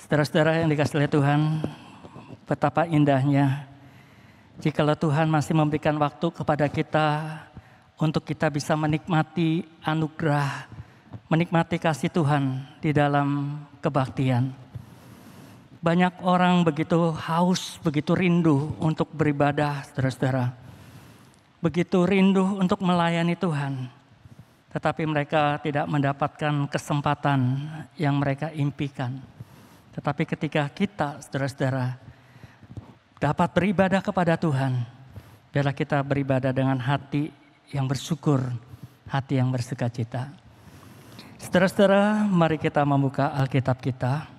Saudara-saudara yang dikasihi oleh Tuhan, betapa indahnya jikalau Tuhan masih memberikan waktu kepada kita untuk kita bisa menikmati anugerah, menikmati kasih Tuhan di dalam kebaktian. Banyak orang begitu haus, begitu rindu untuk beribadah, saudara-saudara. Begitu rindu untuk melayani Tuhan. Tetapi mereka tidak mendapatkan kesempatan yang mereka impikan. Tetapi ketika kita, saudara-saudara, dapat beribadah kepada Tuhan, biarlah kita beribadah dengan hati yang bersyukur, hati yang bersukacita. Saudara-saudara, mari kita membuka Alkitab kita.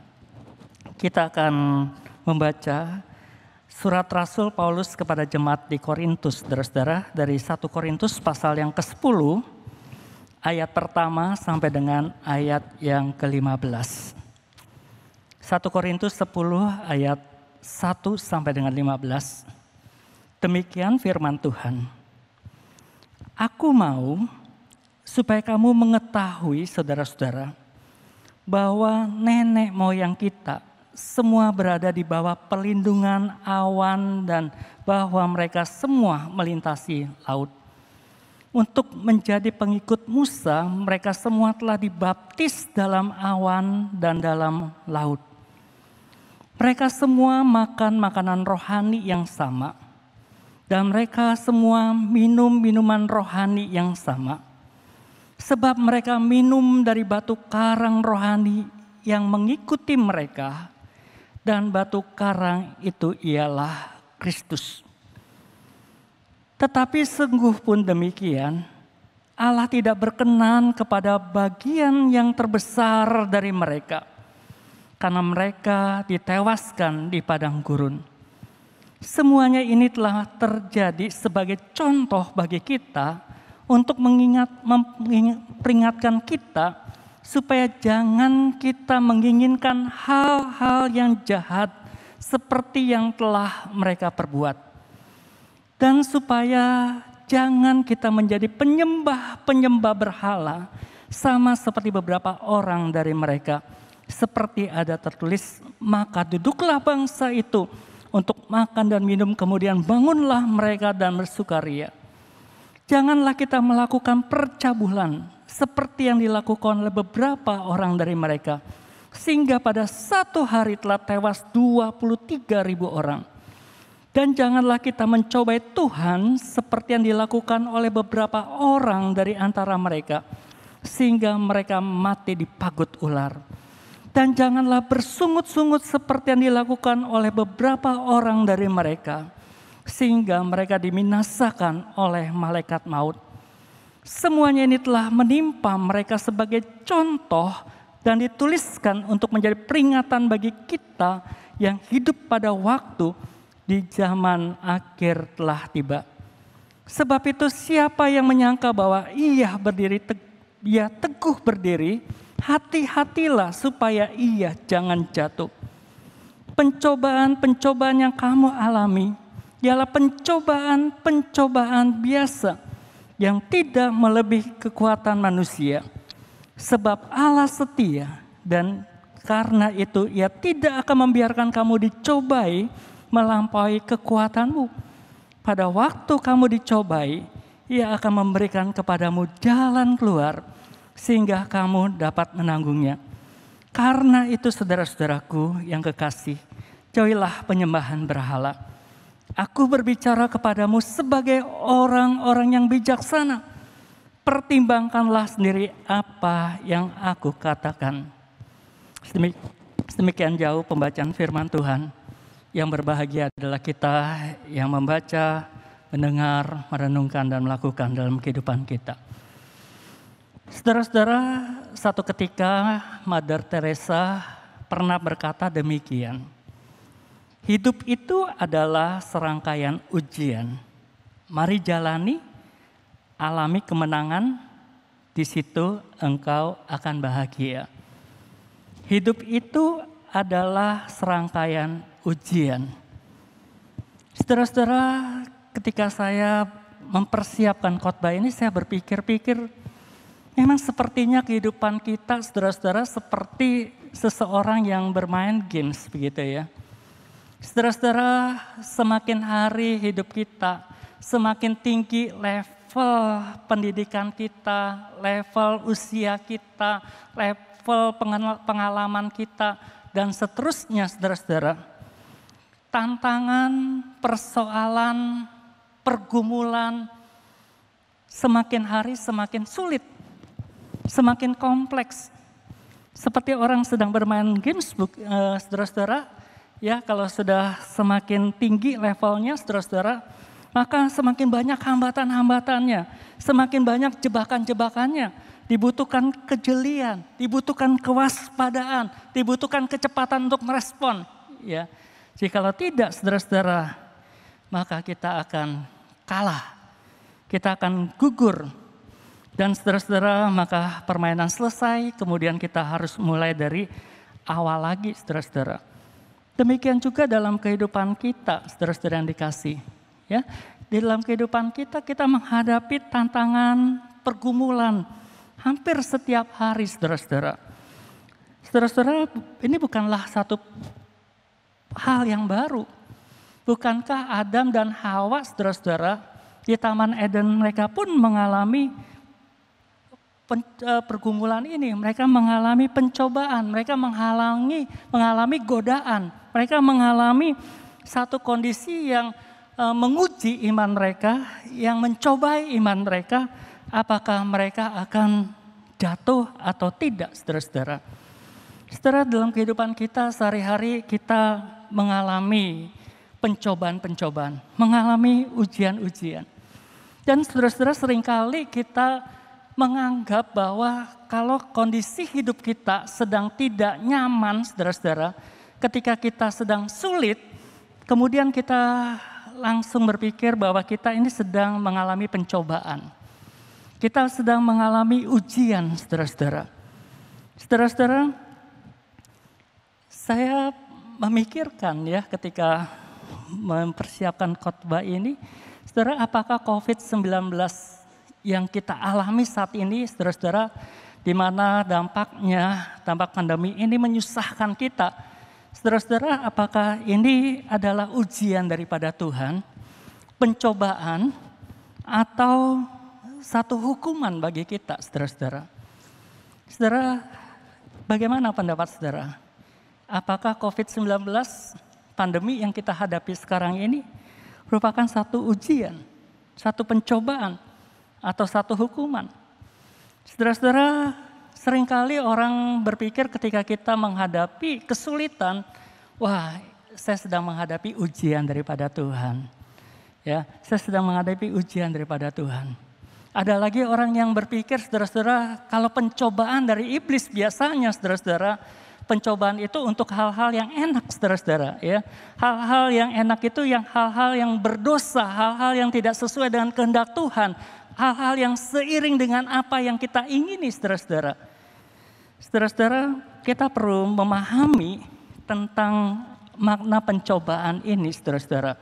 Kita akan membaca surat Rasul Paulus kepada jemaat di Korintus, saudara-saudara, dari 1 Korintus pasal yang ke-10, ayat pertama sampai dengan ayat yang ke-15. 1 Korintus 10 ayat 1 sampai dengan 15. Demikian firman Tuhan. Aku mau supaya kamu mengetahui, saudara-saudara, bahwa nenek moyang kita semua berada di bawah perlindungan awan dan bahwa mereka semua melintasi laut. Untuk menjadi pengikut Musa, mereka semua telah dibaptis dalam awan dan dalam laut. Mereka semua makan makanan rohani yang sama. Dan mereka semua minum minuman rohani yang sama. Sebab mereka minum dari batu karang rohani yang mengikuti mereka. Dan batu karang itu ialah Kristus. Tetapi sungguh pun demikian, Allah tidak berkenan kepada bagian yang terbesar dari mereka. Karena mereka ditewaskan di padang gurun. Semuanya ini telah terjadi sebagai contoh bagi kita untuk memperingatkan kita supaya jangan kita menginginkan hal-hal yang jahat seperti yang telah mereka perbuat. Dan supaya jangan kita menjadi penyembah-penyembah berhala sama seperti beberapa orang dari mereka. Seperti ada tertulis, maka duduklah bangsa itu untuk makan dan minum, kemudian bangunlah mereka dan bersukaria. Janganlah kita melakukan percabulan seperti yang dilakukan oleh beberapa orang dari mereka. Sehingga pada satu hari telah tewas 23.000 orang. Dan janganlah kita mencobai Tuhan seperti yang dilakukan oleh beberapa orang dari antara mereka. Sehingga mereka mati dipagut ular. Dan janganlah bersungut-sungut seperti yang dilakukan oleh beberapa orang dari mereka. Sehingga mereka dibinasakan oleh malaikat maut. Semuanya ini telah menimpa mereka sebagai contoh dan dituliskan untuk menjadi peringatan bagi kita yang hidup pada waktu di zaman akhir telah tiba. Sebab itu siapa yang menyangka bahwa ia teguh berdiri, hati-hatilah supaya ia jangan jatuh. Pencobaan-pencobaan yang kamu alami ialah pencobaan-pencobaan biasa yang tidak melebihi kekuatan manusia. Sebab Allah setia dan karena itu ia tidak akan membiarkan kamu dicobai melampaui kekuatanmu. Pada waktu kamu dicobai, ia akan memberikan kepadamu jalan keluar sehingga kamu dapat menanggungnya. Karena itu saudara-saudaraku yang kekasih, jauhilah penyembahan berhala. Aku berbicara kepadamu sebagai orang-orang yang bijaksana. Pertimbangkanlah sendiri apa yang aku katakan. Demikian jauh pembacaan firman Tuhan. Yang berbahagia adalah kita yang membaca, mendengar, merenungkan dan melakukan dalam kehidupan kita. Saudara-saudara, satu ketika Mother Teresa pernah berkata demikian. Hidup itu adalah serangkaian ujian. Mari jalani, alami kemenangan, di situ engkau akan bahagia. Hidup itu adalah serangkaian ujian. Saudara-saudara, ketika saya mempersiapkan khotbah ini, saya berpikir-pikir, Memang sepertinya kehidupan kita, saudara-saudara, seperti seseorang yang bermain games begitu ya. Saudara-saudara, semakin hari hidup kita, semakin tinggi level pendidikan kita, level usia kita, level pengalaman kita, dan seterusnya saudara-saudara. Tantangan, persoalan, pergumulan, semakin hari semakin sulit, semakin kompleks. Seperti orang sedang bermain games, saudara-saudara, ya kalau sudah semakin tinggi levelnya, saudara-saudara, maka semakin banyak hambatan-hambatannya, semakin banyak jebakan-jebakannya. Dibutuhkan kejelian, dibutuhkan kewaspadaan, dibutuhkan kecepatan untuk merespon. Ya, jikalau tidak, saudara-saudara, maka kita akan kalah, kita akan gugur. Dan saudara-saudara, maka permainan selesai, kemudian kita harus mulai dari awal lagi, saudara-saudara. Demikian juga dalam kehidupan kita, saudara-saudara yang dikasih. Ya, di dalam kehidupan kita, kita menghadapi tantangan, pergumulan, hampir setiap hari, saudara-saudara. Saudara-saudara, ini bukanlah satu hal yang baru. Bukankah Adam dan Hawa, saudara-saudara, di Taman Eden mereka pun mengalami pergumulan ini, mereka mengalami pencobaan, mereka mengalami godaan, mereka mengalami satu kondisi yang menguji iman mereka, yang mencobai iman mereka, apakah mereka akan jatuh atau tidak, saudara-saudara. Saudara, dalam kehidupan kita sehari-hari kita mengalami pencobaan-pencobaan, mengalami ujian-ujian. Dan saudara-saudara, seringkali kita menganggap bahwa kalau kondisi hidup kita sedang tidak nyaman, saudara-saudara, ketika kita sedang sulit, kemudian kita langsung berpikir bahwa kita ini sedang mengalami pencobaan. Kita sedang mengalami ujian, saudara-saudara. Saudara-saudara, saya memikirkan ya ketika mempersiapkan khotbah ini, saudara, apakah COVID-19 yang kita alami saat ini, saudara-saudara, di mana dampak pandemi ini menyusahkan kita. Saudara-saudara, apakah ini adalah ujian daripada Tuhan, pencobaan, atau satu hukuman bagi kita, saudara-saudara? Saudara, bagaimana pendapat saudara? Apakah COVID-19, pandemi yang kita hadapi sekarang ini, merupakan satu ujian, satu pencobaan, atau satu hukuman? Saudara-saudara, seringkali orang berpikir ketika kita menghadapi kesulitan, wah, saya sedang menghadapi ujian daripada Tuhan. Ya, saya sedang menghadapi ujian daripada Tuhan. Ada lagi orang yang berpikir, saudara-saudara, kalau pencobaan dari iblis biasanya, saudara-saudara, pencobaan itu untuk hal-hal yang enak, saudara-saudara, ya. Hal-hal yang enak itu yang hal-hal yang berdosa, hal-hal yang tidak sesuai dengan kehendak Tuhan. Hal-hal yang seiring dengan apa yang kita ingini, saudara-saudara. Saudara-saudara, kita perlu memahami tentang makna pencobaan ini, saudara-saudara.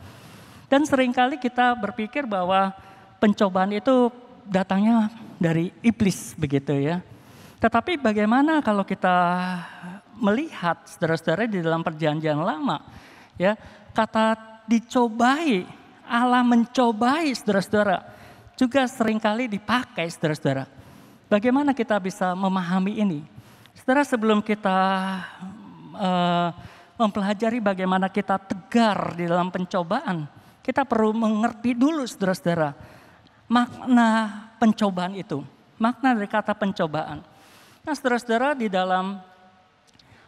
Dan seringkali kita berpikir bahwa pencobaan itu datangnya dari iblis, begitu ya. Tetapi bagaimana kalau kita melihat, saudara-saudara, di dalam perjanjian lama, ya, kata dicobai, Allah mencobai, saudara-saudara, juga seringkali dipakai, saudara-saudara. Bagaimana kita bisa memahami ini? Saudara, sebelum kita mempelajari bagaimana kita tegar di dalam pencobaan, kita perlu mengerti dulu, saudara-saudara, makna pencobaan itu. Makna dari kata pencobaan. Nah, saudara-saudara, di dalam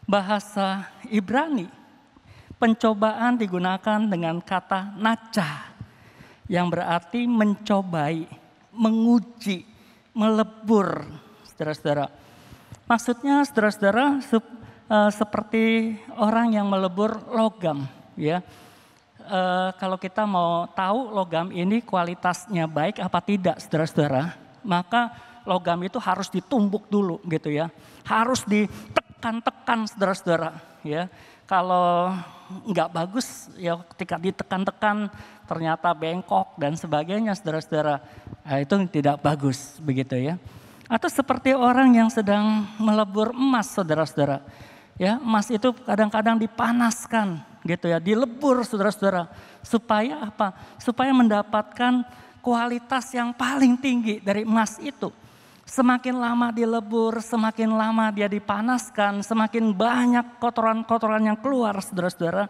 bahasa Ibrani, pencobaan digunakan dengan kata najah, yang berarti mencobai, menguji, melebur, saudara-saudara. Maksudnya, saudara-saudara, seperti orang yang melebur logam, ya. Kalau kita mau tahu logam ini kualitasnya baik apa tidak, saudara-saudara, maka logam itu harus ditumbuk dulu, gitu ya. Harus ditekan-tekan, saudara-saudara, ya. Kalau nggak bagus, ya ketika ditekan-tekan ternyata bengkok dan sebagainya, saudara-saudara, itu tidak bagus, begitu ya. Atau seperti orang yang sedang melebur emas, saudara-saudara. Ya, emas itu kadang-kadang dipanaskan gitu ya, dilebur saudara-saudara. Supaya apa? Supaya mendapatkan kualitas yang paling tinggi dari emas itu. Semakin lama dilebur, semakin lama dia dipanaskan, semakin banyak kotoran-kotoran yang keluar saudara-saudara,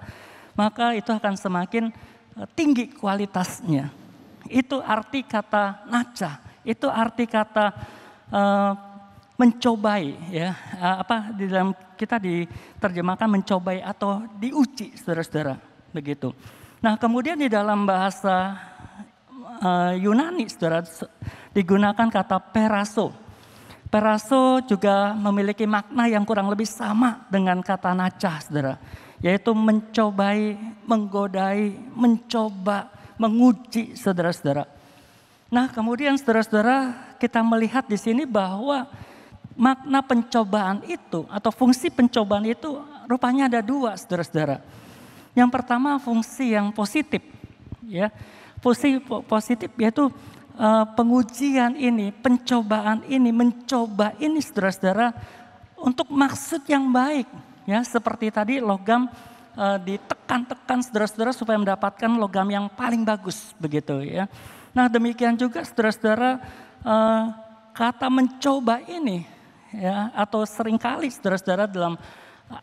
maka itu akan semakin tinggi kualitasnya. Itu arti kata naca, itu arti kata mencobai ya, di dalam kita diterjemahkan mencobai atau diuji saudara-saudara, begitu. Nah, kemudian di dalam bahasa Yunani saudara digunakan kata peraso. Peraso juga memiliki makna yang kurang lebih sama dengan kata naca saudara, yaitu mencobai, menggodai, mencoba, menguji saudara-saudara. Nah, kemudian saudara-saudara kita melihat di sini bahwa makna pencobaan itu atau fungsi pencobaan itu rupanya ada dua saudara-saudara. Yang pertama fungsi yang positif ya. Fungsi positif yaitu pengujian ini, pencobaan ini, mencoba ini saudara-saudara untuk maksud yang baik ya, seperti tadi logam ditekan-tekan saudara-saudara supaya mendapatkan logam yang paling bagus begitu ya. Nah, demikian juga saudara-saudara kata mencoba ini ya, atau seringkali saudara-saudara dalam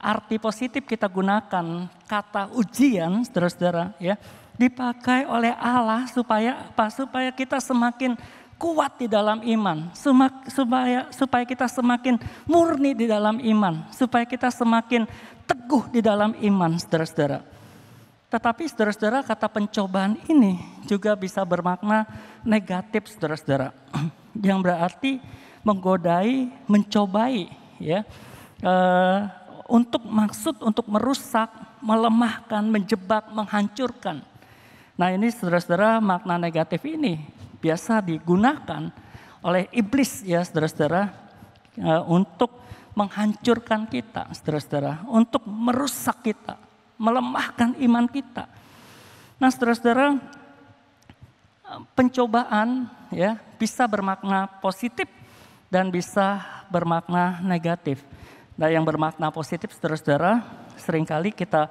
arti positif kita gunakan kata ujian saudara-saudara ya, dipakai oleh Allah supaya apa? Supaya kita semakin kuat di dalam iman, supaya kita semakin murni di dalam iman, supaya kita semakin teguh di dalam iman saudara-saudara. Tetapi saudara-saudara kata pencobaan ini juga bisa bermakna negatif saudara-saudara. Yang berarti menggodai, mencobai ya. Untuk maksud untuk merusak, melemahkan, menjebak, menghancurkan. Nah, ini saudara-saudara makna negatif ini biasa digunakan oleh iblis ya saudara-saudara untuk menghancurkan kita saudara-saudara, untuk merusak kita, melemahkan iman kita. Nah, saudara-saudara, pencobaan ya bisa bermakna positif dan bisa bermakna negatif. Nah, yang bermakna positif saudara-saudara seringkali kita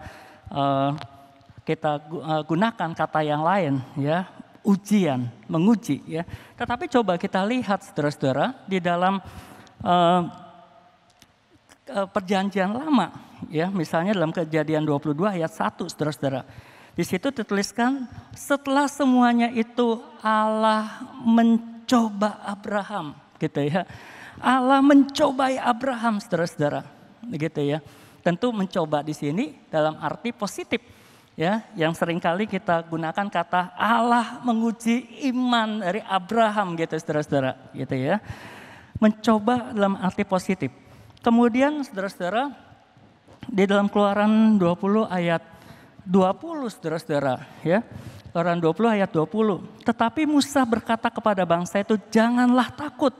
gunakan kata yang lain ya, ujian, menguji ya. Tetapi coba kita lihat saudara-saudara di dalam perjanjian lama ya, misalnya dalam Kejadian 22 ayat 1 saudara-saudara. Di situ dituliskan setelah semuanya itu Allah mencoba Abraham gitu ya. Allah mencobai Abraham saudara-saudara gitu ya. Tentu mencoba di sini dalam arti positif ya, yang seringkali kita gunakan kata Allah menguji iman dari Abraham gitu saudara-saudara gitu ya. Mencoba dalam arti positif. Kemudian saudara-saudara di dalam Keluaran 20 ayat 20 saudara-saudara ya. Keluaran 20 ayat 20. Tetapi Musa berkata kepada bangsa itu, janganlah takut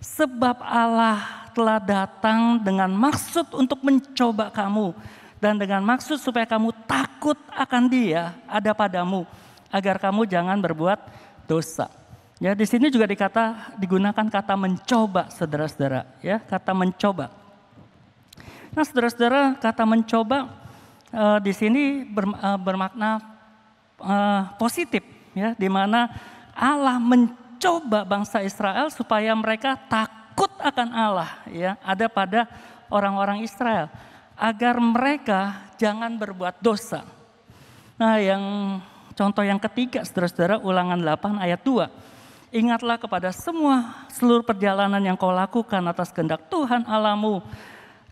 sebab Allah telah datang dengan maksud untuk mencoba kamu dan dengan maksud supaya kamu takut akan Dia ada padamu agar kamu jangan berbuat dosa. Ya, di sini juga digunakan kata mencoba saudara-saudara ya, kata mencoba. Nah, saudara-saudara, kata mencoba di sini bermakna positif ya, di mana Allah mencoba bangsa Israel supaya mereka takut akan Allah ya, ada pada orang-orang Israel agar mereka jangan berbuat dosa. Nah, yang contoh yang ketiga saudara-saudara, Ulangan 8 ayat 2. Ingatlah kepada seluruh perjalanan yang kau lakukan atas kehendak Tuhan Allahmu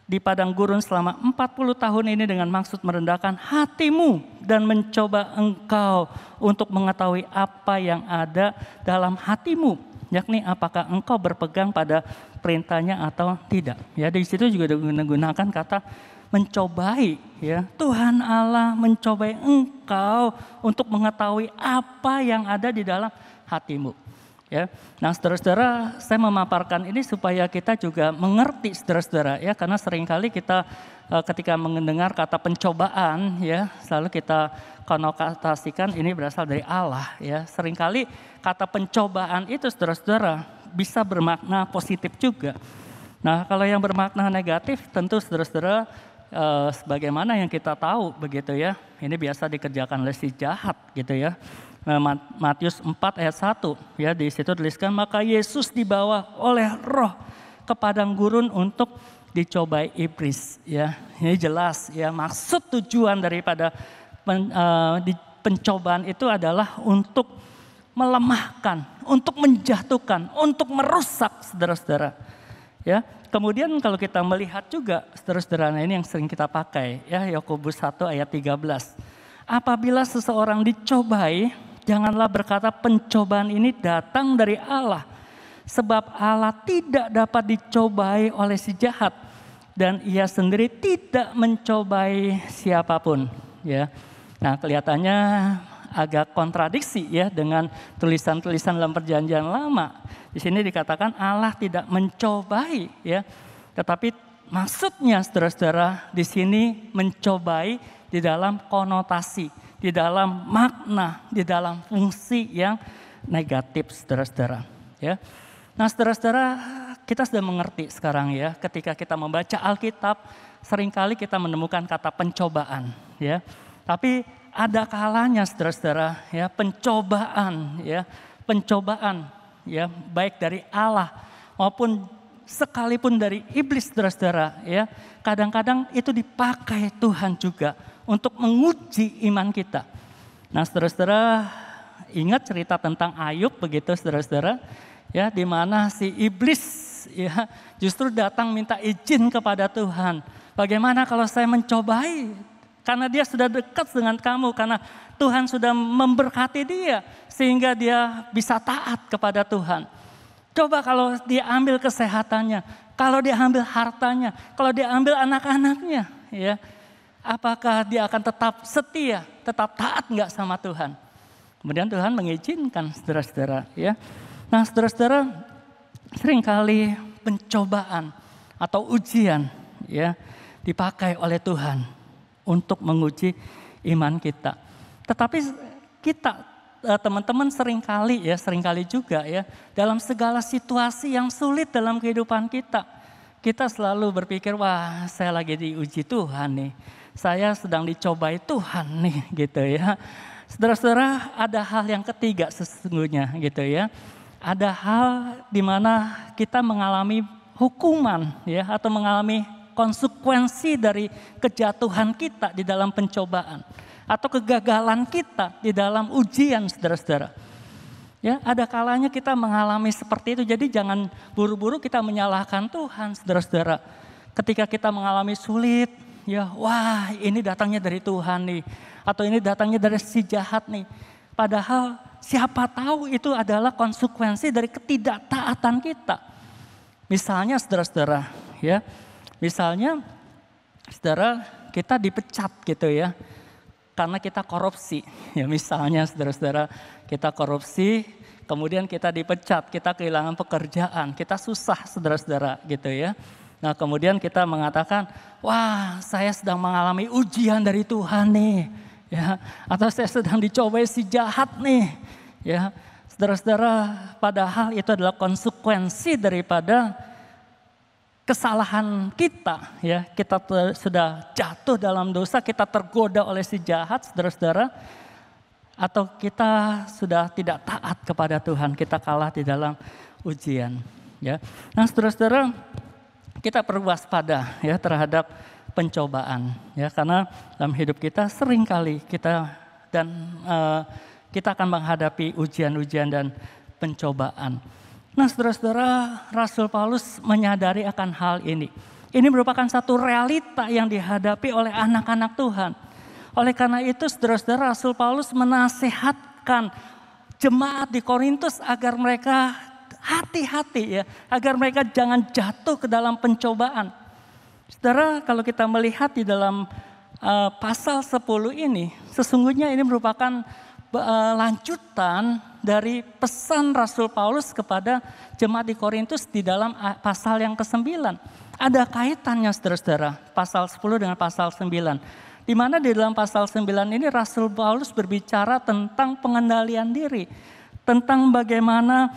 di padang gurun selama 40 tahun ini dengan maksud merendahkan hatimu dan mencoba engkau untuk mengetahui apa yang ada dalam hatimu, yakni apakah engkau berpegang pada perintahnya atau tidak. Ya, di situ juga digunakan kata mencobai ya. Tuhan Allah mencobai engkau untuk mengetahui apa yang ada di dalam hatimu. Ya, nah saudara-saudara, saya memaparkan ini supaya kita juga mengerti saudara-saudara ya, karena seringkali kita ketika mendengar kata pencobaan ya, selalu kita konotasikan ini berasal dari Allah ya. Seringkali kata pencobaan itu saudara-saudara bisa bermakna positif juga. Nah, kalau yang bermakna negatif tentu saudara-saudara sebagaimana yang kita tahu begitu ya. Ini biasa dikerjakan oleh si jahat gitu ya. Matius 4 ayat 1 ya, di situ tuliskan maka Yesus dibawa oleh Roh ke padang gurun untuk dicobai iblis ya. Ini jelas ya, maksud tujuan daripada pencobaan itu adalah untuk melemahkan, untuk menjatuhkan, untuk merusak saudara-saudara. Ya, kemudian kalau kita melihat juga saudara-saudara, ini yang sering kita pakai ya, Yakobus 1 ayat 13. Apabila seseorang dicobai, janganlah berkata pencobaan ini datang dari Allah. Sebab Allah tidak dapat dicobai oleh si jahat dan ia sendiri tidak mencobai siapapun ya. Nah, kelihatannya agak kontradiksi ya dengan tulisan-tulisan dalam Perjanjian Lama. Di sini dikatakan Allah tidak mencobai ya. Tetapi maksudnya saudara-saudara di sini mencobai di dalam konotasi, di dalam makna, di dalam fungsi yang negatif saudara-saudara ya. Nah, saudara-saudara, kita sudah mengerti sekarang ya, ketika kita membaca Alkitab seringkali kita menemukan kata pencobaan ya. Tapi ada kalanya saudara-saudara ya, pencobaan ya, baik dari Allah maupun sekalipun dari iblis saudara-saudara ya, kadang-kadang itu dipakai Tuhan juga untuk menguji iman kita. Nah, saudara-saudara ingat cerita tentang Ayub begitu saudara-saudara ya, di mana si iblis ya justru datang minta izin kepada Tuhan. Bagaimana kalau saya mencobai? Karena dia sudah dekat dengan kamu, karena Tuhan sudah memberkati dia sehingga dia bisa taat kepada Tuhan. Coba kalau dia ambil kesehatannya, kalau dia ambil hartanya, kalau dia ambil anak-anaknya, ya, apakah dia akan tetap setia, tetap taat nggak sama Tuhan? Kemudian Tuhan mengizinkan saudara-saudara, ya. Nah, saudara-saudara, seringkali pencobaan atau ujian, ya, dipakai oleh Tuhan untuk menguji iman kita. Tetapi kita teman-teman seringkali juga ya, dalam segala situasi yang sulit dalam kehidupan kita selalu berpikir, wah saya lagi diuji Tuhan nih, saya sedang dicobai Tuhan nih gitu ya. Saudara-saudara, ada hal yang ketiga sesungguhnya gitu ya. Ada hal di mana kita mengalami hukuman ya, atau mengalami konsekuensi dari kejatuhan kita di dalam pencobaan atau kegagalan kita di dalam ujian, saudara-saudara. Ya, ada kalanya kita mengalami seperti itu. Jadi jangan buru-buru kita menyalahkan Tuhan, saudara-saudara. Ketika kita mengalami sulit, ya, wah ini datangnya dari Tuhan nih, atau ini datangnya dari si jahat nih. Padahal siapa tahu itu adalah konsekuensi dari ketidaktaatan kita. Misalnya, saudara-saudara, ya. Misalnya, saudara, kita dipecat gitu ya, karena kita korupsi. Ya misalnya, saudara-saudara, kita korupsi, kemudian kita dipecat, kita kehilangan pekerjaan, kita susah, saudara-saudara, gitu ya. Nah, kemudian kita mengatakan, wah, saya sedang mengalami ujian dari Tuhan nih, ya, atau saya sedang dicobai si jahat nih, ya, saudara-saudara. Padahal itu adalah konsekuensi daripada kesalahan kita, ya, kita sudah jatuh dalam dosa, kita tergoda oleh si jahat, saudara-saudara, atau kita sudah tidak taat kepada Tuhan, kita kalah di dalam ujian, ya. Nah, saudara-saudara, kita perlu waspada ya terhadap pencobaan, ya, karena dalam hidup kita seringkali kita akan menghadapi ujian-ujian dan pencobaan. Nah, saudara-saudara, Rasul Paulus menyadari akan hal ini. Ini merupakan satu realita yang dihadapi oleh anak-anak Tuhan. Oleh karena itu, saudara-saudara, Rasul Paulus menasehatkan jemaat di Korintus agar mereka hati-hati ya, agar mereka jangan jatuh ke dalam pencobaan. Saudara, kalau kita melihat di dalam pasal 10 ini, sesungguhnya ini merupakan lanjutan dari pesan Rasul Paulus kepada jemaat di Korintus di dalam pasal yang ke-9. Ada kaitannya, saudara-saudara, pasal 10 dengan pasal 9. Di mana di dalam pasal 9 ini Rasul Paulus berbicara tentang pengendalian diri, tentang bagaimana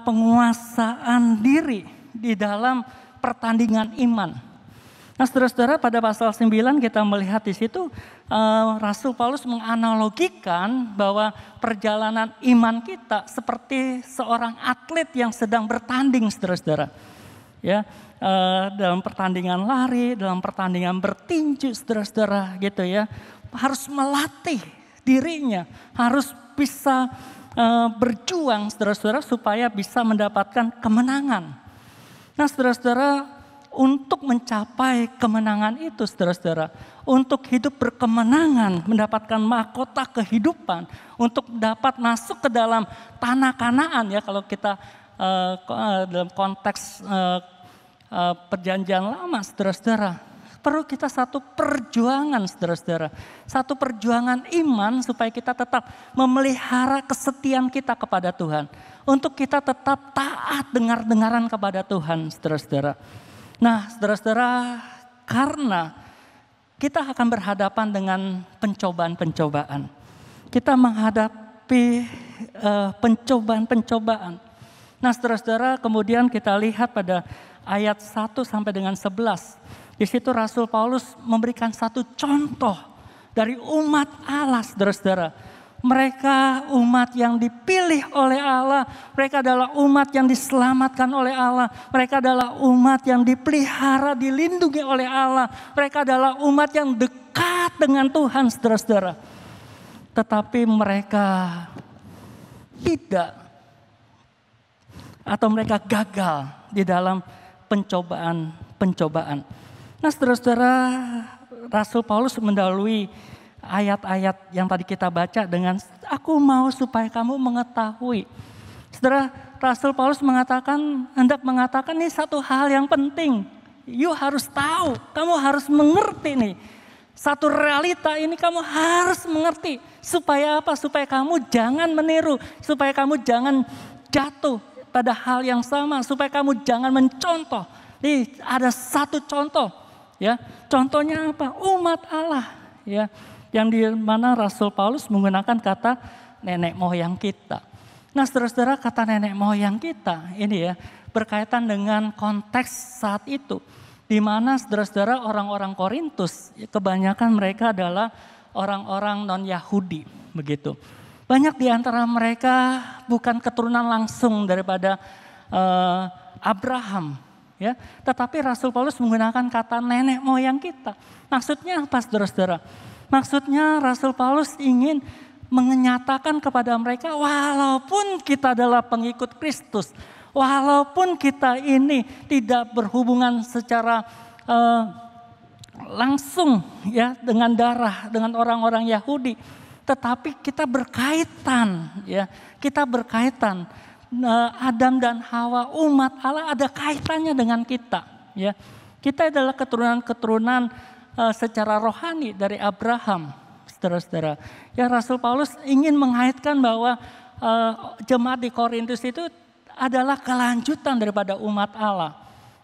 penguasaan diri di dalam pertandingan iman. Nah, saudara-saudara, pada pasal 9 kita melihat di situ Rasul Paulus menganalogikan bahwa perjalanan iman kita seperti seorang atlet yang sedang bertanding, saudara-saudara. Ya, dalam pertandingan lari, dalam pertandingan bertinju, saudara-saudara, gitu ya. Harus melatih dirinya, harus bisa berjuang, saudara-saudara, supaya bisa mendapatkan kemenangan. Nah, saudara-saudara, untuk mencapai kemenangan itu, saudara-saudara, untuk hidup berkemenangan, mendapatkan mahkota kehidupan, untuk dapat masuk ke dalam tanah Kanaan, ya, kalau kita dalam konteks perjanjian lama, saudara-saudara, perlu kita satu perjuangan, saudara-saudara, satu perjuangan iman supaya kita tetap memelihara kesetiaan kita kepada Tuhan, untuk kita tetap taat dengar-dengaran kepada Tuhan, saudara-saudara. Nah, saudara-saudara, karena kita akan berhadapan dengan pencobaan-pencobaan. Kita menghadapi pencobaan-pencobaan. Nah, saudara-saudara, kemudian kita lihat pada ayat 1 sampai dengan 11. Di situ Rasul Paulus memberikan satu contoh dari umat Allah, saudara-saudara. Mereka umat yang dipilih oleh Allah. Mereka adalah umat yang diselamatkan oleh Allah. Mereka adalah umat yang dipelihara, dilindungi oleh Allah. Mereka adalah umat yang dekat dengan Tuhan, saudara-saudara. Tetapi mereka tidak, atau mereka gagal di dalam pencobaan-pencobaan. Nah, saudara-saudara, Rasul Paulus mendahului ayat-ayat yang tadi kita baca dengan aku mau supaya kamu mengetahui. Saudara, Rasul Paulus hendak mengatakan ini satu hal yang penting. You harus tahu, kamu harus mengerti nih. Satu realita ini kamu harus mengerti. Supaya apa? Supaya kamu jangan meniru. Supaya kamu jangan jatuh pada hal yang sama. Supaya kamu jangan mencontoh. Nih ada satu contoh. Ya, contohnya apa? Umat Allah. Ya, yang di mana Rasul Paulus menggunakan kata nenek moyang kita. Nah, saudara-saudara, kata nenek moyang kita ini ya berkaitan dengan konteks saat itu. Di mana saudara-saudara orang-orang Korintus kebanyakan mereka adalah orang-orang non-Yahudi, begitu. Banyak di antara mereka bukan keturunan langsung daripada Abraham, ya. Tetapi Rasul Paulus menggunakan kata nenek moyang kita. Maksudnya apa, saudara-saudara? Maksudnya Rasul Paulus ingin menyatakan kepada mereka walaupun kita adalah pengikut Kristus, walaupun kita ini tidak berhubungan secara langsung ya dengan darah, dengan orang-orang Yahudi, tetapi kita berkaitan ya, kita berkaitan. Adam dan Hawa umat Allah ada kaitannya dengan kita ya. Kita adalah keturunan-keturunan secara rohani dari Abraham, saudara-saudara. Ya, Rasul Paulus ingin mengaitkan bahwa jemaat di Korintus itu adalah kelanjutan daripada umat Allah,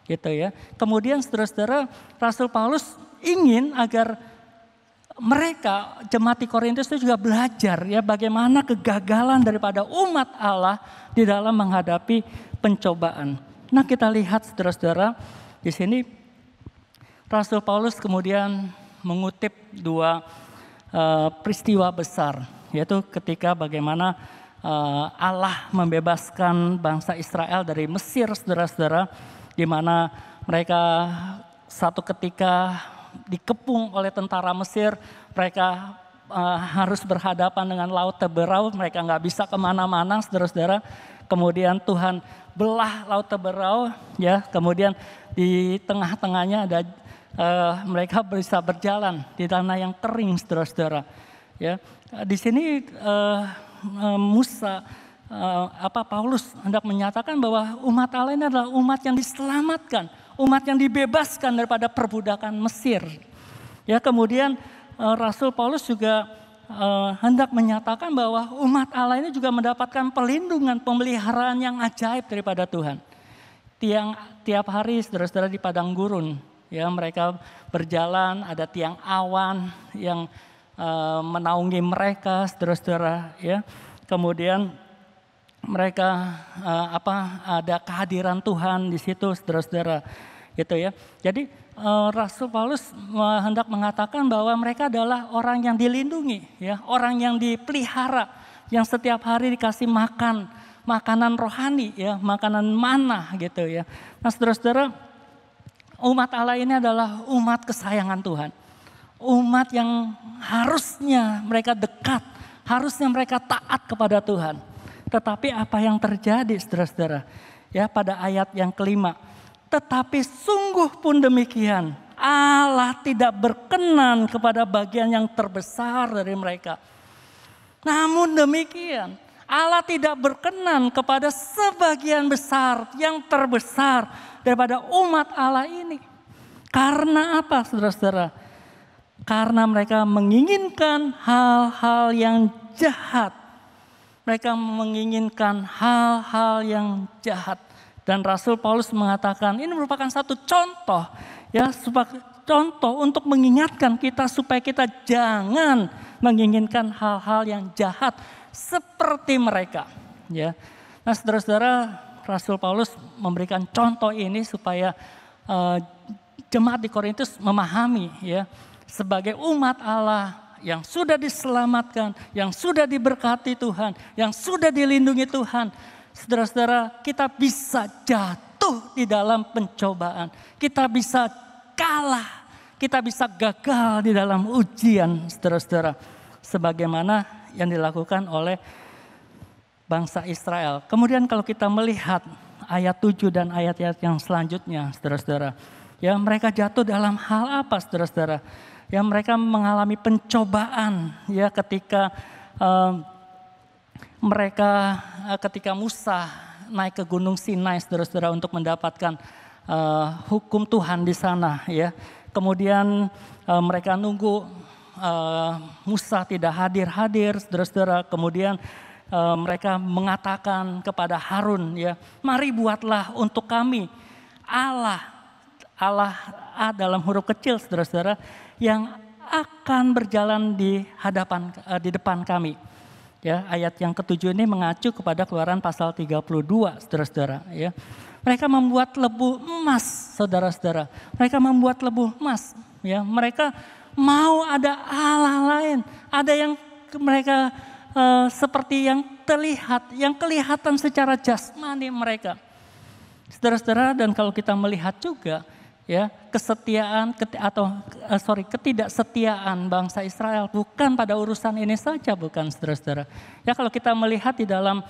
gitu ya. Kemudian saudara-saudara, Rasul Paulus ingin agar mereka jemaat di Korintus itu juga belajar ya bagaimana kegagalan daripada umat Allah di dalam menghadapi pencobaan. Nah, kita lihat saudara-saudara di sini. Rasul Paulus kemudian mengutip dua peristiwa besar, yaitu ketika bagaimana Allah membebaskan bangsa Israel dari Mesir, saudara-saudara, di mana mereka satu ketika dikepung oleh tentara Mesir, mereka harus berhadapan dengan Laut Teberau, mereka nggak bisa kemana-mana, saudara-saudara. Kemudian Tuhan belah Laut Teberau, ya, kemudian di tengah-tengahnya ada mereka bisa berjalan di tanah yang kering, saudara-saudara. Ya, di sini Paulus hendak menyatakan bahwa umat Allah ini adalah umat yang diselamatkan, umat yang dibebaskan daripada perbudakan Mesir. Ya, kemudian Rasul Paulus juga hendak menyatakan bahwa umat Allah ini juga mendapatkan perlindungan, pemeliharaan yang ajaib daripada Tuhan. Tiap hari saudara-saudara di padang gurun, ya, mereka berjalan, ada tiang awan yang menaungi mereka, saudara-saudara, ya. Kemudian mereka ada kehadiran Tuhan di situ, saudara-saudara, gitu ya. Jadi Rasul Paulus hendak mengatakan bahwa mereka adalah orang yang dilindungi, ya, orang yang dipelihara, yang setiap hari dikasih makanan rohani, ya, makanan manna, gitu ya. Nah, saudara-saudara, umat Allah ini adalah umat kesayangan Tuhan, umat yang harusnya mereka dekat, harusnya mereka taat kepada Tuhan. Tetapi apa yang terjadi, saudara-saudara? Ya, pada ayat yang kelima. Tetapi sungguh pun demikian, Allah tidak berkenan kepada bagian yang terbesar dari mereka. Namun demikian, Allah tidak berkenan kepada sebagian besar yang terbesar daripada umat Allah ini. Karena apa, saudara-saudara? Karena mereka menginginkan hal-hal yang jahat. Mereka menginginkan hal-hal yang jahat. Dan Rasul Paulus mengatakan ini merupakan satu contoh, ya, sebagai contoh untuk mengingatkan kita supaya kita jangan menginginkan hal-hal yang jahat seperti mereka, ya. Nah, saudara-saudara, Rasul Paulus memberikan contoh ini supaya jemaat di Korintus memahami, ya, sebagai umat Allah yang sudah diselamatkan, yang sudah diberkati Tuhan, yang sudah dilindungi Tuhan. Saudara-saudara, kita bisa jatuh di dalam pencobaan. Kita bisa kalah, kita bisa gagal di dalam ujian, saudara-saudara. Sebagaimana yang dilakukan oleh bangsa Israel. Kemudian kalau kita melihat ayat 7 dan ayat-ayat yang selanjutnya, saudara-saudara. Ya, mereka jatuh dalam hal apa, saudara-saudara? Ya, mereka mengalami pencobaan, ya, ketika ketika Musa naik ke Gunung Sinai, saudara-saudara, untuk mendapatkan hukum Tuhan di sana, ya. Kemudian mereka nunggu Musa tidak hadir, saudara-saudara. Kemudian mereka mengatakan kepada Harun, ya, mari buatlah untuk kami Allah dalam huruf kecil, saudara-saudara, yang akan berjalan di depan kami. Ya, ayat yang ketujuh ini mengacu kepada Keluaran pasal 32, saudara-saudara, ya. Mereka membuat lebu emas, saudara-saudara. Mereka membuat lebu emas, ya. Mereka mau ada Allah lain, ada yang mereka seperti yang terlihat, yang kelihatan secara jasmani mereka. Saudara-saudara, dan kalau kita melihat juga, ya, ketidaksetiaan bangsa Israel bukan pada urusan ini saja, bukan, saudara-saudara. Ya, kalau kita melihat di dalam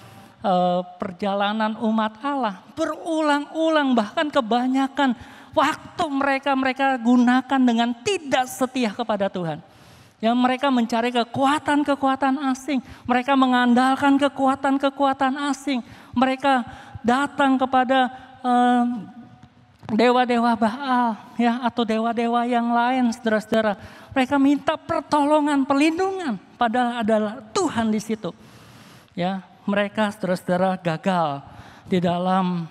perjalanan umat Allah berulang-ulang, bahkan kebanyakan waktu mereka gunakan dengan tidak setia kepada Tuhan. Ya, mereka mencari kekuatan-kekuatan asing, mereka mengandalkan kekuatan-kekuatan asing, mereka datang kepada dewa-dewa Baal, ya, atau dewa-dewa yang lain, saudara-saudara. Mereka minta pertolongan, perlindungan, padahal adalah Tuhan di situ. Ya, mereka, saudara-saudara, gagal di dalam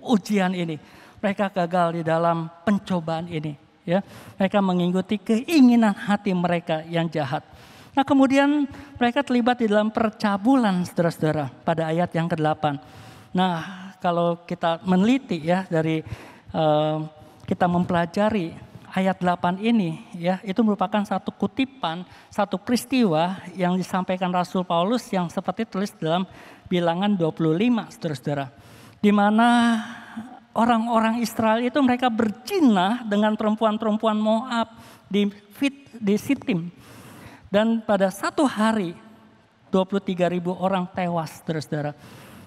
ujian ini. Mereka gagal di dalam pencobaan ini, ya. Mereka mengikuti keinginan hati mereka yang jahat. Nah, kemudian mereka terlibat di dalam percabulan, saudara-saudara, pada ayat yang ke-8. Nah, kalau kita meneliti, ya, dari kita mempelajari ayat 8 ini, ya, itu merupakan satu kutipan, satu peristiwa yang disampaikan Rasul Paulus yang seperti tulis dalam Bilangan 25, saudara-saudara. Di mana orang-orang Israel itu mereka berzina dengan perempuan-perempuan Moab di Sitim. Dan pada satu hari 23.000 orang tewas, saudara-saudara.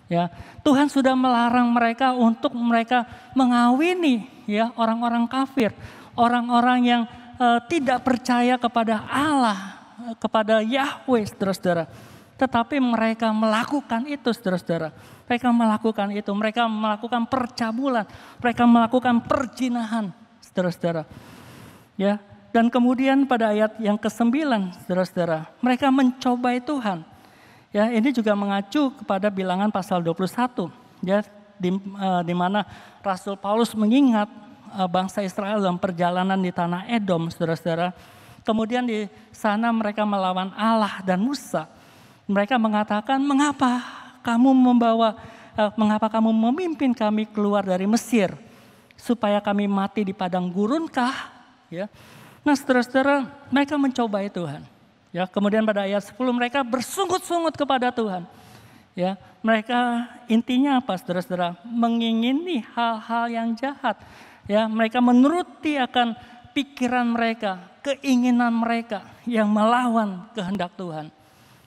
Ya, Tuhan sudah melarang mereka untuk mereka mengawini, ya, orang-orang kafir, orang-orang yang tidak percaya kepada Allah, kepada Yahweh, saudara-saudara. Tetapi mereka melakukan itu, saudara-saudara. Mereka melakukan itu, mereka melakukan percabulan, mereka melakukan perzinahan, saudara-saudara. Ya, dan kemudian pada ayat yang ke-9, saudara-saudara, mereka mencobai Tuhan. Ya, ini juga mengacu kepada Bilangan pasal 21, ya, di mana Rasul Paulus mengingat bangsa Israel dalam perjalanan di tanah Edom, saudara-saudara. Kemudian di sana mereka melawan Allah dan Musa. Mereka mengatakan, mengapa mengapa kamu memimpin kami keluar dari Mesir? Supaya kami mati di padang gurunkah? Ya. Nah, saudara-saudara, mereka mencobai Tuhan. Ya, kemudian pada ayat 10 mereka bersungut-sungut kepada Tuhan. Ya, mereka intinya apa, saudara-saudara? Mengingini hal-hal yang jahat. Ya, mereka menuruti akan pikiran mereka, keinginan mereka yang melawan kehendak Tuhan.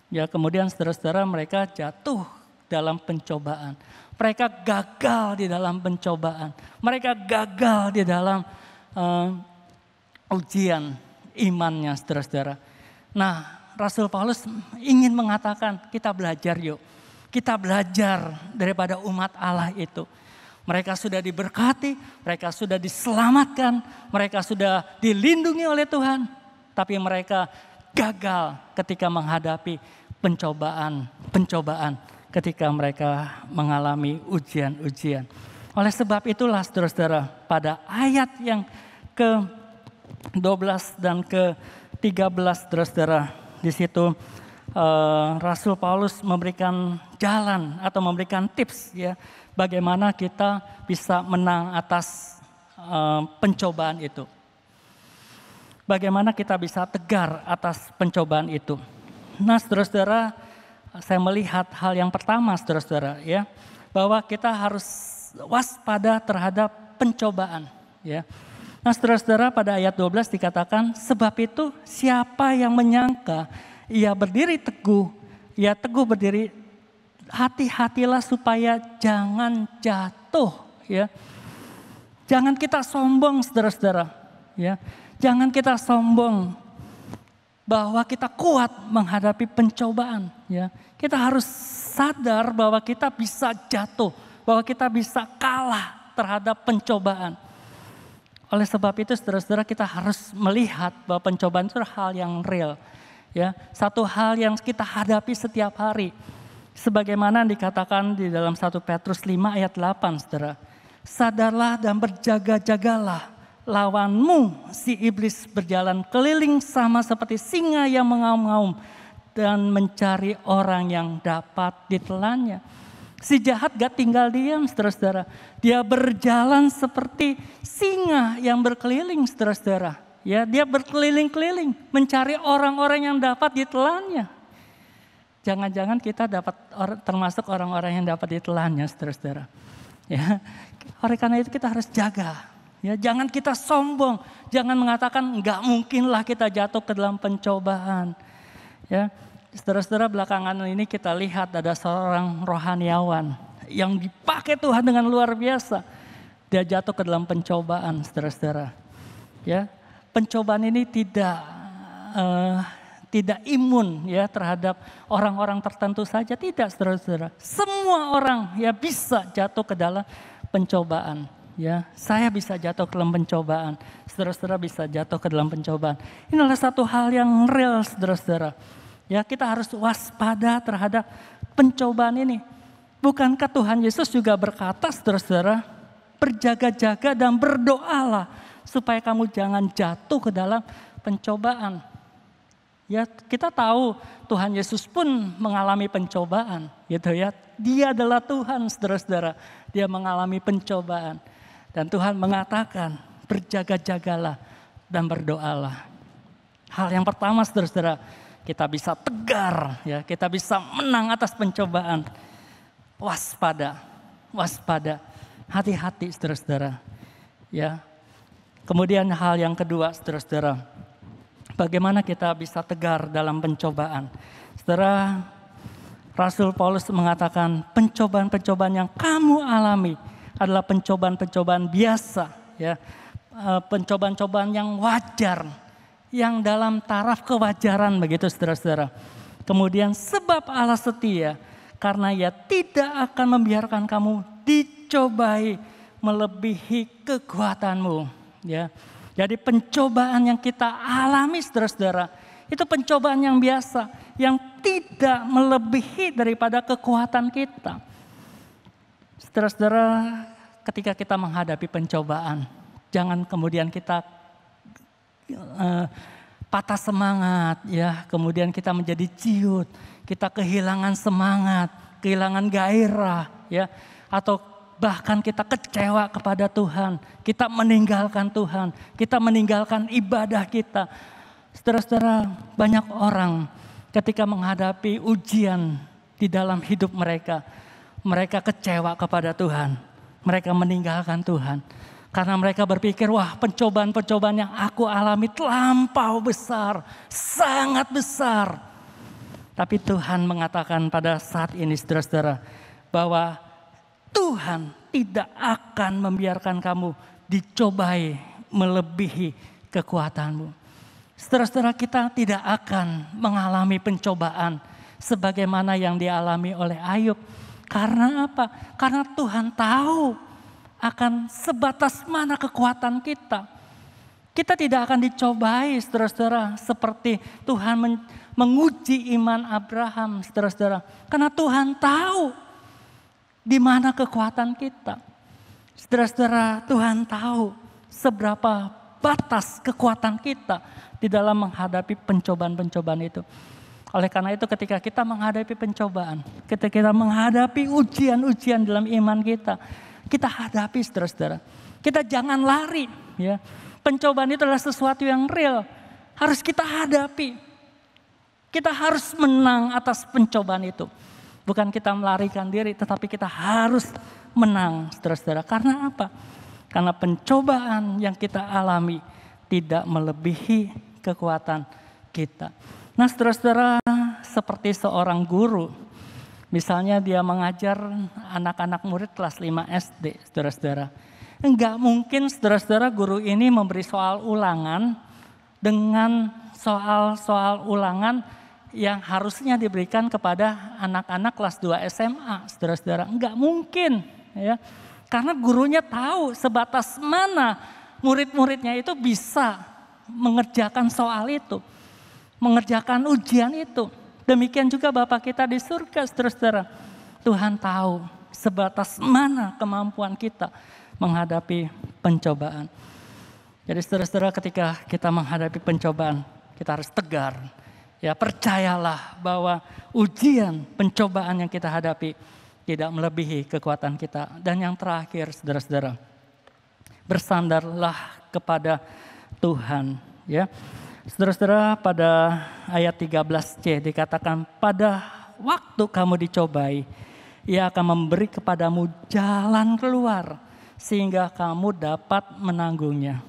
Ya, kemudian saudara-saudara, mereka jatuh dalam pencobaan. Mereka gagal di dalam pencobaan. Mereka gagal di dalam ujian imannya, saudara-saudara. Nah, Rasul Paulus ingin mengatakan, kita belajar yuk. Kita belajar daripada umat Allah itu. Mereka sudah diberkati, mereka sudah diselamatkan, mereka sudah dilindungi oleh Tuhan. Tapi mereka gagal ketika menghadapi pencobaan ketika mereka mengalami ujian-ujian. Oleh sebab itulah saudara-saudara, pada ayat yang ke-12 dan ke-13 saudara-saudara, di situ Rasul Paulus memberikan jalan atau memberikan tips ya, bagaimana kita bisa menang atas pencobaan itu. Bagaimana kita bisa tegar atas pencobaan itu. Nah, saudara-saudara, saya melihat hal yang pertama, saudara-saudara, ya, bahwa kita harus waspada terhadap pencobaan, ya. Nah, saudara-saudara, pada ayat 12 dikatakan, sebab itu siapa yang menyangka ia berdiri teguh, ia teguh berdiri, hati-hatilah supaya jangan jatuh, ya. Jangan kita sombong, saudara-saudara, ya. Jangan kita sombong bahwa kita kuat menghadapi pencobaan, ya. Kita harus sadar bahwa kita bisa jatuh, bahwa kita bisa kalah terhadap pencobaan. Oleh sebab itu, saudara-saudara, kita harus melihat bahwa pencobaan itu hal yang real, ya. Satu hal yang kita hadapi setiap hari. Sebagaimana dikatakan di dalam 1 Petrus 5 ayat 8, saudara. Sadarlah dan berjaga-jagalah, lawanmu si iblis berjalan keliling sama seperti singa yang mengaum-ngaum dan mencari orang yang dapat ditelannya. Si jahat gak tinggal diam, saudara-saudara. Dia berjalan seperti singa yang berkeliling, saudara-saudara. Ya, dia berkeliling-keliling mencari orang-orang yang dapat ditelannya. Jangan-jangan kita termasuk orang-orang yang dapat ditelannya, saudara-saudara. Ya, oleh karena itu kita harus jaga. Ya, jangan kita sombong, jangan mengatakan nggak mungkinlah kita jatuh ke dalam pencobaan. Ya, saudara-saudara, belakangan ini kita lihat ada seorang rohaniawan yang dipakai Tuhan dengan luar biasa. Dia jatuh ke dalam pencobaan, saudara-saudara. Ya, pencobaan ini tidak imun ya terhadap orang-orang tertentu saja, tidak, saudara-saudara. Semua orang ya bisa jatuh ke dalam pencobaan. Ya, saya bisa jatuh ke dalam pencobaan, saudara-saudara bisa jatuh ke dalam pencobaan. Ini adalah satu hal yang real, saudara-saudara. Ya, kita harus waspada terhadap pencobaan ini. Bukankah Tuhan Yesus juga berkata, saudara-saudara, berjaga-jaga dan berdoalah supaya kamu jangan jatuh ke dalam pencobaan. Ya, kita tahu Tuhan Yesus pun mengalami pencobaan, gitu ya. Dia adalah Tuhan, saudara-saudara. Dia mengalami pencobaan. Dan Tuhan mengatakan, berjaga-jagalah dan berdoalah. Hal yang pertama, saudara-saudara, kita bisa tegar, ya, kita bisa menang atas pencobaan. Waspada, hati-hati, saudara-saudara. Ya. Kemudian hal yang kedua, saudara-saudara, bagaimana kita bisa tegar dalam pencobaan. Saudara, Rasul Paulus mengatakan pencobaan-pencobaan yang kamu alami adalah pencobaan-pencobaan biasa, ya, pencobaan-pencobaan yang wajar, yang dalam taraf kewajaran begitu, saudara-saudara. Kemudian sebab Allah setia, karena Ia tidak akan membiarkan kamu dicobai melebihi kekuatanmu, ya. Jadi pencobaan yang kita alami, saudara-saudara, itu pencobaan yang biasa, yang tidak melebihi daripada kekuatan kita. Saudara-saudara, ketika kita menghadapi pencobaan, jangan kemudian kita patah semangat, ya. Kemudian kita menjadi ciut, kita kehilangan semangat, kehilangan gairah, ya, atau bahkan kita kecewa kepada Tuhan, kita meninggalkan Tuhan, kita meninggalkan ibadah kita. Saudara-saudara, banyak orang ketika menghadapi ujian di dalam hidup mereka, mereka kecewa kepada Tuhan, mereka meninggalkan Tuhan. Karena mereka berpikir, wah, pencobaan-pencobaan yang aku alami terlampau besar, sangat besar. Tapi Tuhan mengatakan pada saat ini, saudara-saudara, bahwa Tuhan tidak akan membiarkan kamu dicobai melebihi kekuatanmu. Saudara-saudara, kita tidak akan mengalami pencobaan sebagaimana yang dialami oleh Ayub. Karena apa? Karena Tuhan tahu akan sebatas mana kekuatan kita. Kita tidak akan dicobai, saudara-saudara, seperti Tuhan menguji iman Abraham, saudara-saudara. Karena Tuhan tahu di mana kekuatan kita. Saudara-saudara, Tuhan tahu seberapa batas kekuatan kita di dalam menghadapi pencobaan-pencobaan itu. Oleh karena itu ketika kita menghadapi pencobaan, ketika kita menghadapi ujian-ujian dalam iman kita, kita hadapi, saudara-saudara. Kita jangan lari, ya. Pencobaan itu adalah sesuatu yang real, harus kita hadapi. Kita harus menang atas pencobaan itu. Bukan kita melarikan diri, tetapi kita harus menang, saudara-saudara. Karena apa? Karena pencobaan yang kita alami tidak melebihi kekuatan kita. Nah, saudara-saudara, seperti seorang guru, misalnya dia mengajar anak-anak murid kelas 5 SD, saudara-saudara. Enggak mungkin, saudara-saudara, guru ini memberi soal ulangan dengan soal-soal ulangan yang harusnya diberikan kepada anak-anak kelas 2 SMA, saudara-saudara. Enggak mungkin, ya. Karena gurunya tahu sebatas mana murid-muridnya itu bisa mengerjakan soal itu, mengerjakan ujian itu. Demikian juga Bapa kita di surga, saudara-saudara. Tuhan tahu sebatas mana kemampuan kita menghadapi pencobaan. Jadi saudara-saudara, ketika kita menghadapi pencobaan, kita harus tegar. Ya, percayalah bahwa ujian, pencobaan yang kita hadapi tidak melebihi kekuatan kita. Dan yang terakhir, saudara-saudara, bersandarlah kepada Tuhan. Ya, saudara-saudara, pada ayat 13c dikatakan, pada waktu kamu dicobai, Ia akan memberi kepadamu jalan keluar sehingga kamu dapat menanggungnya.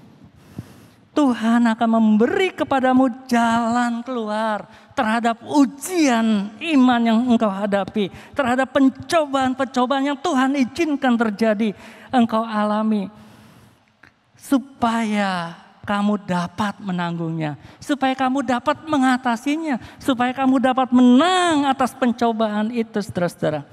Tuhan akan memberi kepadamu jalan keluar terhadap ujian iman yang engkau hadapi, terhadap pencobaan-pencobaan yang Tuhan izinkan terjadi, engkau alami, supaya kamu dapat menanggungnya, supaya kamu dapat mengatasinya, supaya kamu dapat menang atas pencobaan itu, saudara-saudara.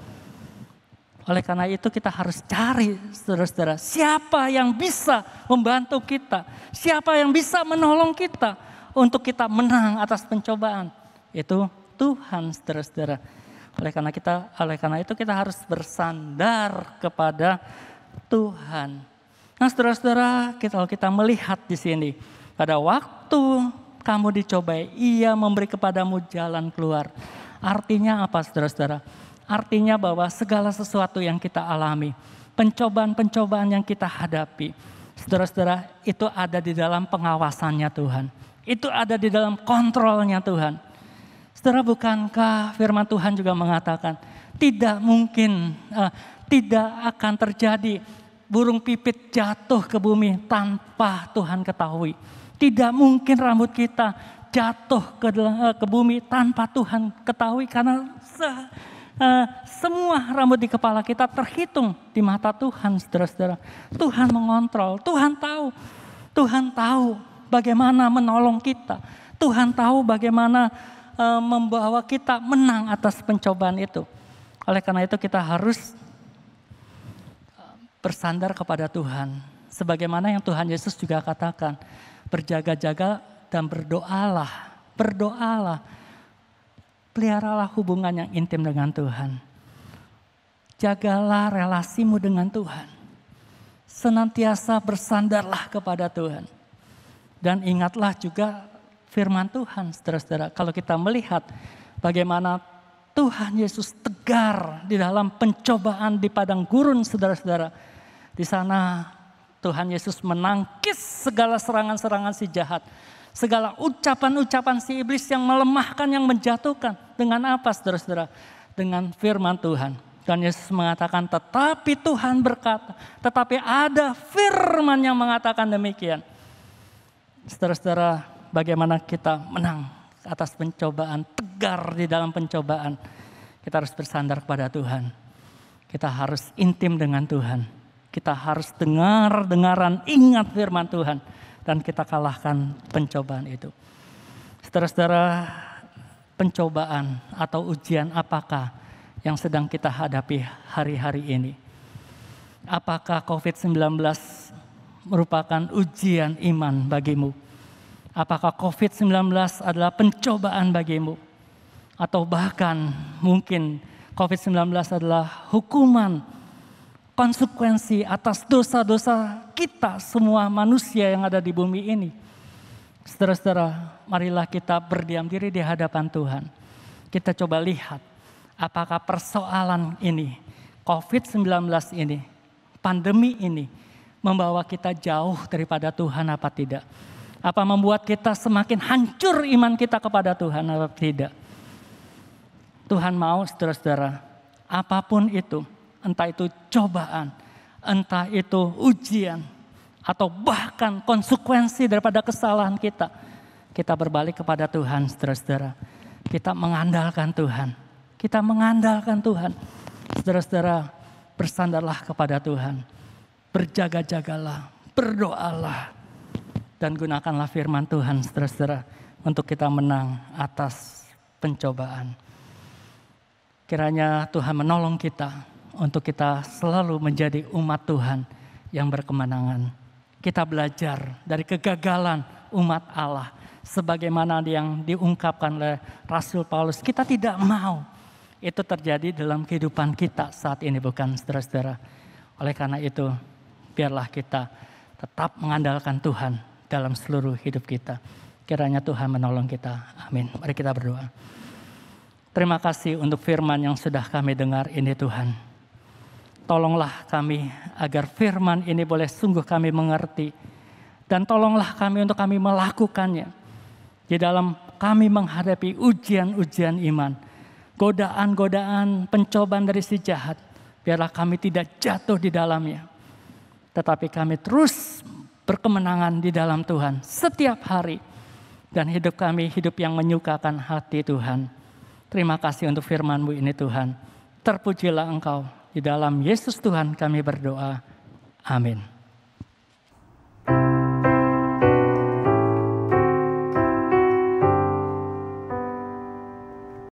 Oleh karena itu kita harus cari, saudara-saudara, siapa yang bisa membantu kita, siapa yang bisa menolong kita untuk kita menang atas pencobaan. Itu Tuhan, saudara-saudara. Oleh karena itu kita harus bersandar kepada Tuhan. Nah, saudara-saudara, kalau kita melihat di sini, pada waktu kamu dicobai, Ia memberi kepadamu jalan keluar. Artinya apa, saudara-saudara? Artinya bahwa segala sesuatu yang kita alami, pencobaan-pencobaan yang kita hadapi, saudara-saudara, itu ada di dalam pengawasannya Tuhan. Itu ada di dalam kontrolnya Tuhan. Saudara, bukankah firman Tuhan juga mengatakan, tidak mungkin, tidak akan terjadi burung pipit jatuh ke bumi tanpa Tuhan ketahui. Tidak mungkin rambut kita jatuh ke bumi tanpa Tuhan ketahui, karena semua rambut di kepala kita terhitung di mata Tuhan, saudara-saudara. Tuhan mengontrol, Tuhan tahu bagaimana menolong kita. Tuhan tahu bagaimana membawa kita menang atas pencobaan itu. Oleh karena itu kita harus bersandar kepada Tuhan. Sebagaimana yang Tuhan Yesus juga katakan, berjaga-jaga dan berdoalah. Peliharalah hubungan yang intim dengan Tuhan. Jagalah relasimu dengan Tuhan. Senantiasa bersandarlah kepada Tuhan. Dan ingatlah juga firman Tuhan, saudara-saudara. Kalau kita melihat bagaimana Tuhan Yesus tegar di dalam pencobaan di padang gurun, saudara-saudara. Di sana Tuhan Yesus menangkis segala serangan-serangan si jahat. Segala ucapan-ucapan si iblis yang melemahkan, yang menjatuhkan. Dengan apa, saudara-saudara? Dengan firman Tuhan. Dan Yesus mengatakan, tetapi Tuhan berkata, tetapi ada firman yang mengatakan demikian. Saudara-saudara, bagaimana kita menang atas pencobaan, tegar di dalam pencobaan. Kita harus bersandar kepada Tuhan. Kita harus intim dengan Tuhan. Kita harus dengaran, ingat firman Tuhan. Dan kita kalahkan pencobaan itu. Saudara-saudara, pencobaan atau ujian apakah yang sedang kita hadapi hari-hari ini? Apakah COVID-19 merupakan ujian iman bagimu? Apakah COVID-19 adalah pencobaan bagimu? Atau bahkan mungkin COVID-19 adalah hukuman, konsekuensi atas dosa-dosa kita semua manusia yang ada di bumi ini. Saudara-saudara, marilah kita berdiam diri di hadapan Tuhan. Kita coba lihat apakah persoalan ini, COVID-19 ini, pandemi ini membawa kita jauh daripada Tuhan apa tidak? Apa membuat kita semakin hancur iman kita kepada Tuhan atau tidak? Tuhan mau, saudara-saudara, apapun itu, entah itu cobaan, entah itu ujian, atau bahkan konsekuensi daripada kesalahan kita, kita berbalik kepada Tuhan, saudara-saudara. Kita mengandalkan Tuhan. Kita mengandalkan Tuhan. Saudara-saudara, bersandarlah kepada Tuhan. Berjaga-jagalah, berdoalah. Dan gunakanlah firman Tuhan, saudara-saudara, untuk kita menang atas pencobaan. Kiranya Tuhan menolong kita untuk kita selalu menjadi umat Tuhan yang berkemenangan. Kita belajar dari kegagalan umat Allah. Sebagaimana yang diungkapkan oleh Rasul Paulus. Kita tidak mau itu terjadi dalam kehidupan kita saat ini, bukan, saudara-saudara. Oleh karena itu, biarlah kita tetap mengandalkan Tuhan dalam seluruh hidup kita. Kiranya Tuhan menolong kita. Amin. Mari kita berdoa. Terima kasih untuk firman yang sudah kami dengar ini, Tuhan. Tolonglah kami agar firman ini boleh sungguh kami mengerti. Dan tolonglah kami untuk kami melakukannya. Di dalam kami menghadapi ujian-ujian iman. Godaan-godaan, pencobaan dari si jahat. Biarlah kami tidak jatuh di dalamnya. Tetapi kami terus berkemenangan di dalam Tuhan setiap hari. Dan hidup kami hidup yang menyukakan hati Tuhan. Terima kasih untuk firman-Mu ini, Tuhan. Terpujilah Engkau. Di dalam Yesus Tuhan kami berdoa. Amin.